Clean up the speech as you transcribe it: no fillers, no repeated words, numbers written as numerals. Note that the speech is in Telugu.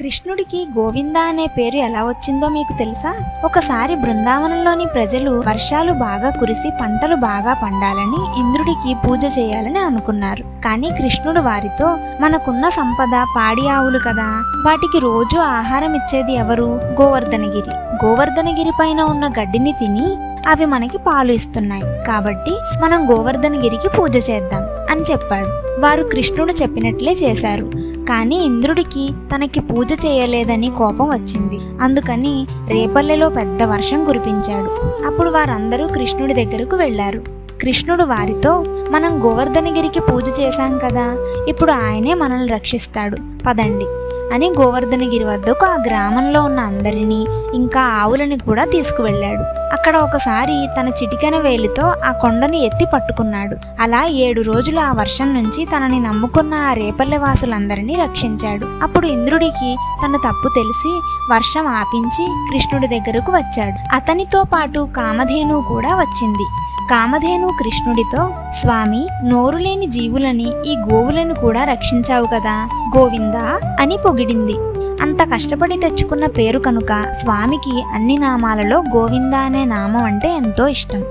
కృష్ణుడికి గోవింద అనే పేరు ఎలా వచ్చిందో మీకు తెలుసా? ఒకసారి బృందావనంలోని ప్రజలు వర్షాలు బాగా కురిసి పంటలు బాగా పండాలని ఇంద్రుడికి పూజ చేయాలని అనుకున్నారు. కానీ కృష్ణుడు వారితో, మనకున్న సంపద పాడి ఆవులు కదా, వాటికి రోజు ఆహారం ఇచ్చేది ఎవరు? గోవర్ధనగిరి. గోవర్ధనగిరి పైన ఉన్న గడ్డిని తిని అవి మనకి పాలు ఇస్తున్నాయి, కాబట్టి మనం గోవర్ధనగిరికి పూజ చేద్దాం అని చెప్పాడు. వారు కృష్ణుడు చెప్పినట్లే చేశారు. కానీ ఇంద్రుడికి తనకి పూజ చేయలేదని కోపం వచ్చింది. అందుకని రేపల్లెలో పెద్ద వర్షం కురిపించాడు. అప్పుడు వారందరూ కృష్ణుడి దగ్గరకు వెళ్లారు. కృష్ణుడు వారితో, మనం గోవర్ధనగిరికి పూజ చేశాం కదా, ఇప్పుడు ఆయనే మనల్ని రక్షిస్తాడు, పదండి అని గోవర్ధనగిరి వద్దకు ఆ గ్రామంలో ఉన్న అందరినీ ఇంకా ఆవులని కూడా తీసుకువెళ్ళాడు. అక్కడ ఒకసారి తన చిటికెన వేలితో ఆ కొండని ఎత్తి పట్టుకున్నాడు. అలా 7 రోజులు ఆ వర్షం నుంచి తనని నమ్ముకున్న ఆ రేపల్లె వాసులందరినీ రక్షించాడు. అప్పుడు ఇంద్రుడికి తన తప్పు తెలిసి వర్షం ఆపించి కృష్ణుడి దగ్గరకు వచ్చాడు. అతనితో పాటు కామధేను కూడా వచ్చింది. కామధేను కృష్ణుడితో, స్వామి, నోరులేని జీవులని, ఈ గోవులను కూడా రక్షించావు కదా, గోవిందా అని పొగిడింది. అంత కష్టపడి తెచ్చుకున్న పేరు కనుక స్వామికి అన్ని నామాలలో గోవింద అనే నామం అంటే ఎంతో ఇష్టం.